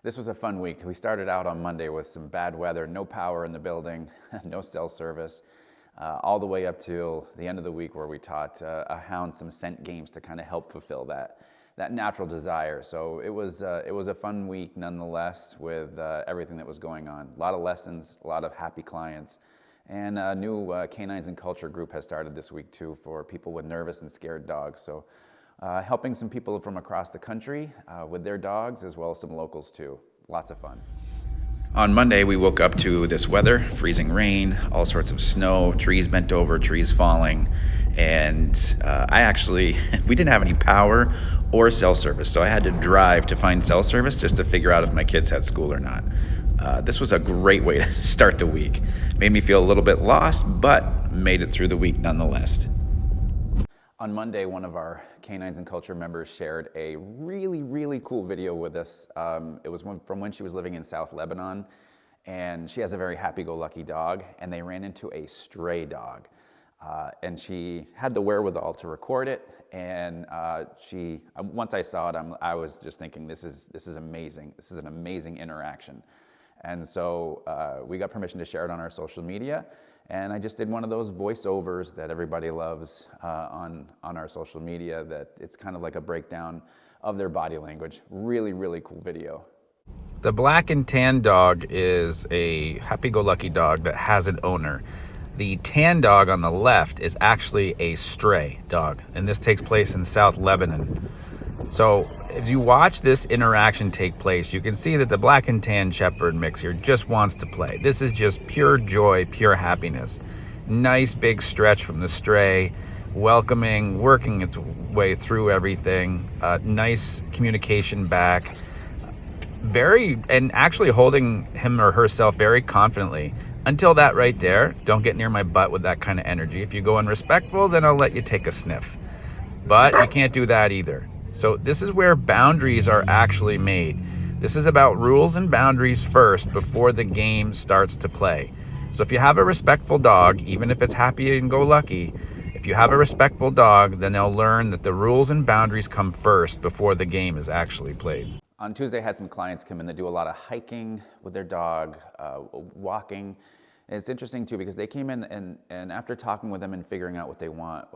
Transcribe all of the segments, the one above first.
This was a fun week. We started out on Monday with some bad weather, no power in the building, no cell service, all the way up till the end of the week where we taught a hound some scent games to kind of help fulfill that natural desire. So it was a fun week nonetheless with everything that was going on. A lot of lessons, a lot of happy clients, and a new Canines and Culture group has started this week too for people with nervous and scared dogs. So helping some people from across the country with their dogs, as well as some locals too. Lots of fun. On Monday, we woke up to this weather, freezing rain, all sorts of snow, trees bent over, trees falling. And we didn't have any power or cell service, so I had to drive to find cell service just to figure out if my kids had school or not. This was a great way to start the week. Made me feel a little bit lost, but made it through the week nonetheless. On Monday, one of our Canines and Culture members shared a really, really cool video with us. It was from when she was living in South Lebanon, and she has a very happy-go-lucky dog, and they ran into a stray dog. And she had the wherewithal to record it, and once I saw it, I was just thinking, this is amazing. This is an amazing interaction. And so we got permission to share it on our social media. And I just did one of those voiceovers that everybody loves on our social media, that it's kind of like a breakdown of their body language. Really, really cool video. The black and tan dog is a happy-go-lucky dog that has an owner. The tan dog on the left is actually a stray dog, and this takes place in South Lebanon. So as you watch this interaction take place, you can see that the black and tan shepherd mix here just wants to play. This is just pure joy, pure happiness. Nice big stretch from the stray, welcoming, working its way through everything. Nice communication back. And actually holding him or herself very confidently. Until that right there, don't get near my butt with that kind of energy. If you go in respectful, then I'll let you take a sniff. But you can't do that either. So this is where boundaries are actually made. This is about rules and boundaries first before the game starts to play. So if you have a respectful dog, even if it's happy and go lucky, if you have a respectful dog, then they'll learn that the rules and boundaries come first before the game is actually played. On Tuesday, I had some clients come in that do a lot of hiking with their dog, walking. And it's interesting too, because they came in and after talking with them and figuring out what they want,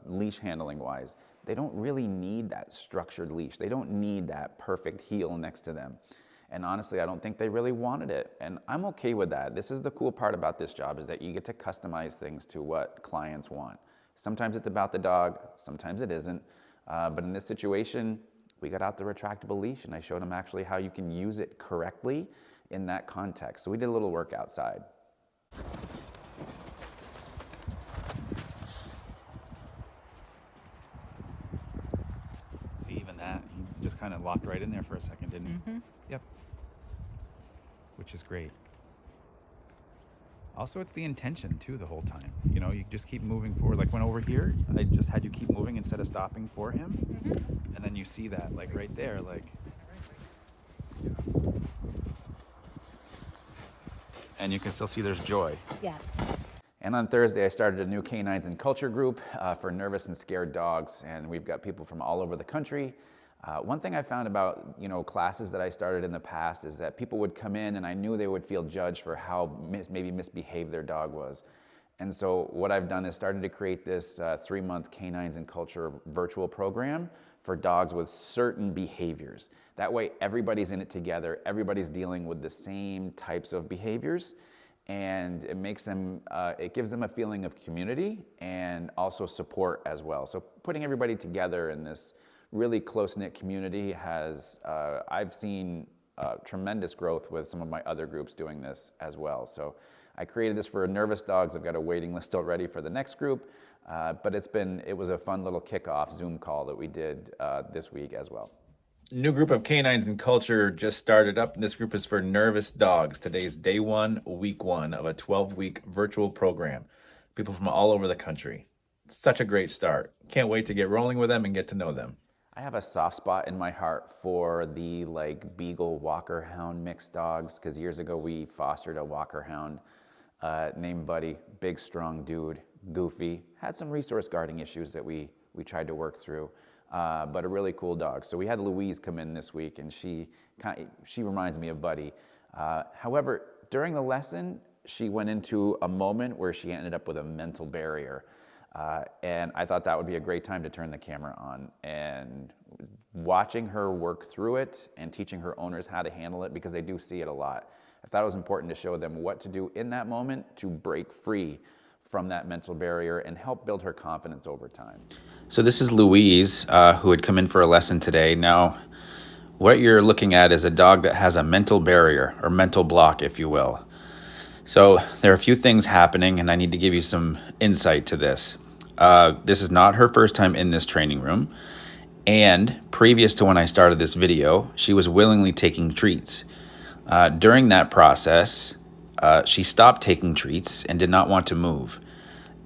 leash handling wise, they don't really need that structured leash. They don't need that perfect heel next to them. And honestly, I don't think they really wanted it. And I'm okay with that. This is the cool part about this job, is that you get to customize things to what clients want. Sometimes it's about the dog, sometimes it isn't. But in this situation, we got out the retractable leash and I showed them actually how you can use it correctly in that context. So we did a little work outside. See, even that, he just kind of locked right in there for a second, didn't he? Mm-hmm. Yep. Which is great. Also, it's the intention too the whole time. You know, you just keep moving forward. Like when over here, I just had you keep moving instead of stopping for him. Mm-hmm. And then you see that, like right there, like. And you can still see there's joy. Yes. And on Thursday, I started a new Canines and Culture group for nervous and scared dogs. And we've got people from all over the country. One thing I found about, classes that I started in the past is that people would come in and I knew they would feel judged for how maybe misbehaved their dog was. And so what I've done is started to create this 3-month Canines and Culture virtual program for dogs with certain behaviors. That way everybody's in it together, everybody's dealing with the same types of behaviors, and it makes them, it gives them a feeling of community and also support as well. So putting everybody together in this really close-knit community has, I've seen tremendous growth with some of my other groups doing this as well. So I created this for nervous dogs. I've got a waiting list already for the next group, but it was a fun little kickoff Zoom call that we did this week as well. New group of Canines and Culture just started up. This group is for nervous dogs. Today's day 1, week 1 of a 12-week virtual program. People from all over the country. Such a great start. Can't wait to get rolling with them and get to know them. I have a soft spot in my heart for the Beagle Walker Hound mixed dogs, because years ago we fostered a Walker Hound named Buddy, big strong dude, goofy, had some resource guarding issues that we tried to work through. but a really cool dog. So we had Louise come in this week, and she reminds me of Buddy. However, during the lesson, she went into a moment where she ended up with a mental barrier. And I thought that would be a great time to turn the camera on. And watching her work through it and teaching her owners how to handle it, because they do see it a lot, I thought it was important to show them what to do in that moment to break free from that mental barrier and help build her confidence over time. So this is Louise, who had come in for a lesson today. Now, what you're looking at is a dog that has a mental barrier, or mental block, if you will. So there are a few things happening, and I need to give you some insight to this. This is not her first time in this training room. And previous to when I started this video, she was willingly taking treats. During that process, she stopped taking treats and did not want to move.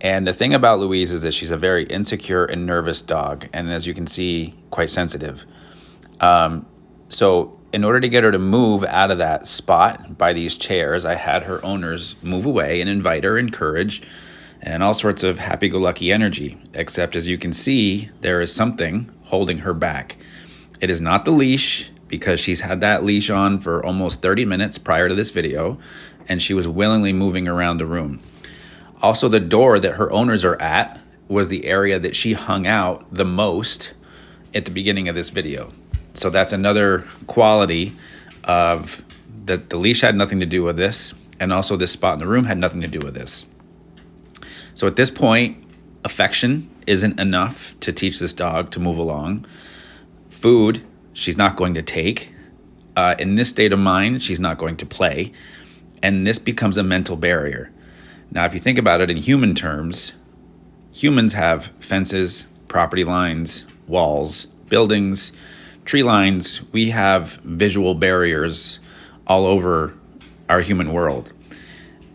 And the thing about Louise is that she's a very insecure and nervous dog, and as you can see, quite sensitive. So in order to get her to move out of that spot by these chairs, I had her owners move away and invite her, encourage, and all sorts of happy-go-lucky energy. Except, as you can see, there is something holding her back. It is not the leash, because she's had that leash on for almost 30 minutes prior to this video, and she was willingly moving around the room. Also, the door that her owners are at was the area that she hung out the most at the beginning of this video. So that's another quality of that the leash had nothing to do with this, and also this spot in the room had nothing to do with this. So at this point, affection isn't enough to teach this dog to move along. Food, she's not going to take. In this state of mind, she's not going to play. And this becomes a mental barrier. Now, if you think about it in human terms, humans have fences, property lines, walls, buildings, tree lines. We have visual barriers all over our human world.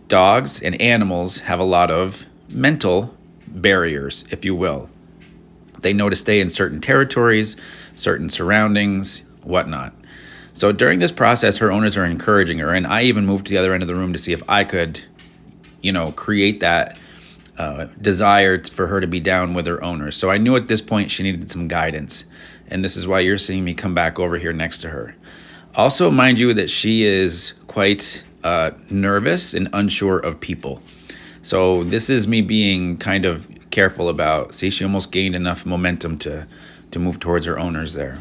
Dogs and animals have a lot of mental barriers, if you will. They know to stay in certain territories, certain surroundings, whatnot. So during this process, her owners are encouraging her, and I even moved to the other end of the room to see if I could, create that desire for her to be down with her owners. So I knew at this point she needed some guidance, and this is why you're seeing me come back over here next to her. Also, mind you that she is quite nervous and unsure of people. So this is me being kind of careful about, see, she almost gained enough momentum to move towards her owners there.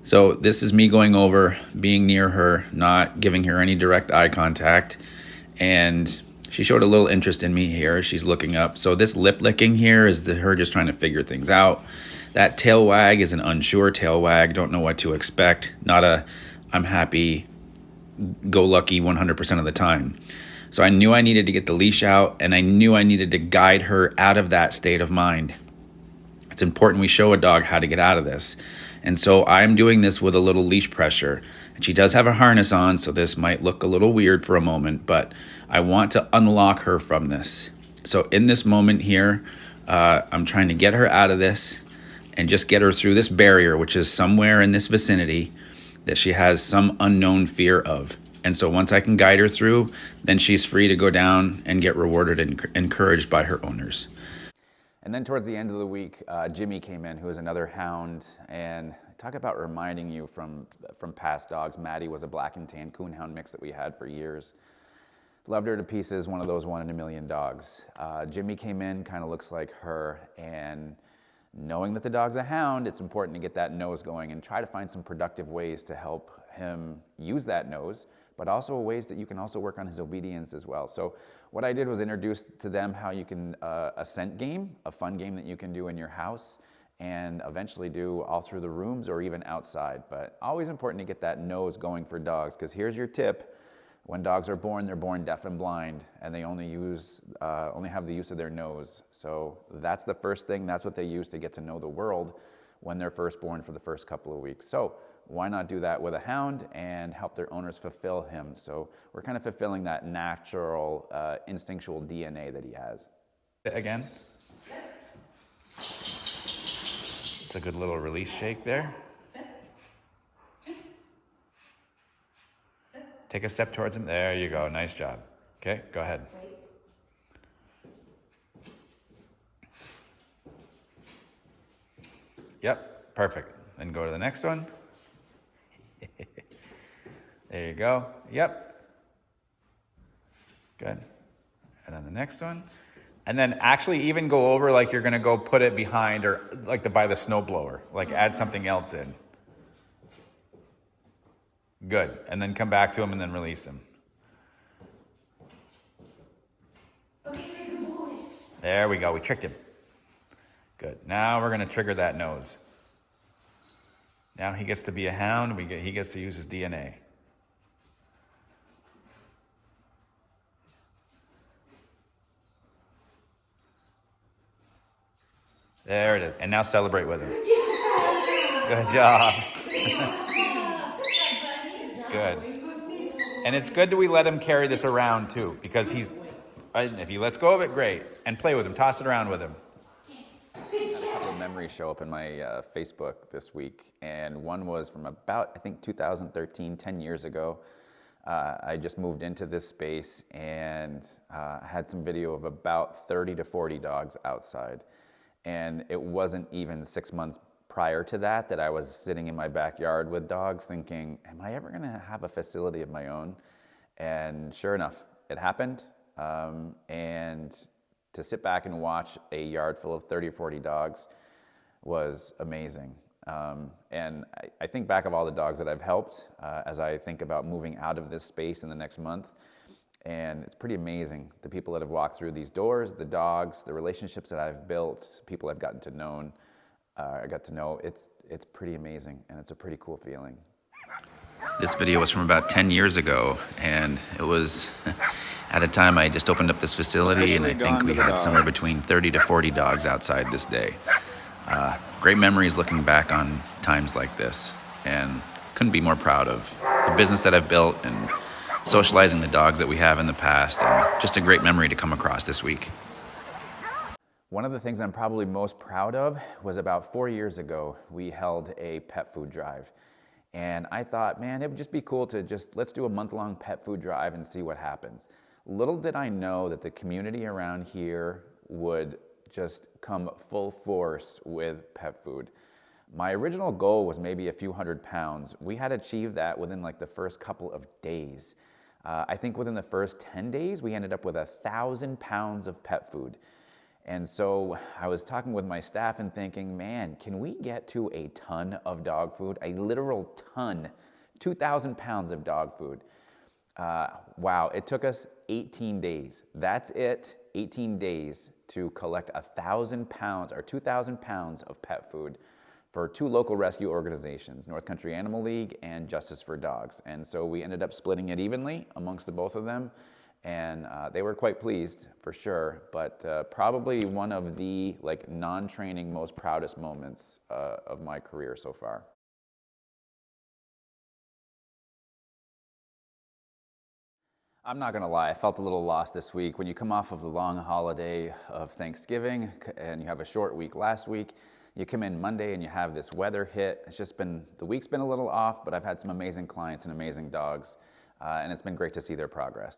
So this is me going over, being near her, not giving her any direct eye contact. And she showed a little interest in me here. She's looking up. So this lip licking here is her just trying to figure things out. That tail wag is an unsure tail wag. Don't know what to expect. Not a I'm happy, go lucky 100% of the time. So I knew I needed to get the leash out, and I knew I needed to guide her out of that state of mind. It's important we show a dog how to get out of this. And so I'm doing this with a little leash pressure. And she does have a harness on, so this might look a little weird for a moment, but I want to unlock her from this. So in this moment here, I'm trying to get her out of this and just get her through this barrier, which is somewhere in this vicinity that she has some unknown fear of. And so once I can guide her through, then she's free to go down and get rewarded and encouraged by her owners. And then towards the end of the week, Jimmy came in, who is another hound, and talk about reminding you from past dogs. Maddie was a black and tan coonhound mix that we had for years. Loved her to pieces, one of those 1 in a million dogs. Jimmy came in, kind of looks like her, and knowing that the dog's a hound, it's important to get that nose going and try to find some productive ways to help him use that nose, but also ways that you can also work on his obedience as well. So what I did was introduce to them how you can, a scent game, a fun game that you can do in your house and eventually do all through the rooms or even outside. But always important to get that nose going for dogs, because here's your tip. When dogs are born, they're born deaf and blind, and they only have the use of their nose. So that's the first thing. That's what they use to get to know the world when they're first born for the first couple of weeks. So why not do that with a hound and help their owners fulfill him? So we're kind of fulfilling that natural, instinctual DNA that he has. Again. It's a good little release shake there. Take a step towards him. There you go. Nice job. Okay, go ahead. Yep. Perfect. Then go to the next one. There you go. Yep. Good. And then the next one. And then actually even go over like you're gonna go put it behind or like by the snow blower. Like add something else in. Good. And then come back to him and then release him. There we go. We tricked him. Good. Now we're gonna trigger that nose. Now he gets to be a hound. He gets to use his DNA. There it is. And now celebrate with him. Good job. Good. And it's good that we let him carry this around too, because if he lets go of it, great. And play with him. Toss it around with him. I had a couple of memories show up in my Facebook this week, and one was from about, I think, 2013, 10 years ago. I just moved into this space and had some video of about 30 to 40 dogs outside. And it wasn't even 6 months prior to that I was sitting in my backyard with dogs thinking, am I ever gonna have a facility of my own? And sure enough, it happened. And to sit back and watch a yard full of 30 or 40 dogs was amazing. And I think back of all the dogs that I've helped as I think about moving out of this space in the next month. And it's pretty amazing, the people that have walked through these doors, the dogs, the relationships that I've built, people I've gotten to know. It's pretty amazing, and it's a pretty cool feeling. This video was from about 10 years ago, and it was at a time I just opened up this facility, and I think we had somewhere between 30 to 40 dogs outside this day. Great memories looking back on times like this, and couldn't be more proud of the business that I've built and socializing the dogs that we have in the past, and just a great memory to come across this week. One of the things I'm probably most proud of was about 4 years ago, we held a pet food drive. And I thought, man, it would just be cool to let's do a month-long pet food drive and see what happens. Little did I know that the community around here would just come full force with pet food. My original goal was maybe a few hundred pounds. We had achieved that within like the first couple of days. I think within the first 10 days, we ended up with 1,000 pounds of pet food. And so I was talking with my staff and thinking, man, can we get to a ton of dog food? A literal ton, 2,000 pounds of dog food. Wow, it took us 18 days. That's it, 18 days to collect 1,000 pounds or 2,000 pounds of pet food for two local rescue organizations, North Country Animal League and Justice for Dogs. And so we ended up splitting it evenly amongst the both of them. And they were quite pleased, for sure, but probably one of the non-training most proudest moments of my career so far. I'm not gonna lie, I felt a little lost this week. When you come off of the long holiday of Thanksgiving and you have a short week last week, you come in Monday and you have this weather hit. The week's been a little off, but I've had some amazing clients and amazing dogs, and it's been great to see their progress.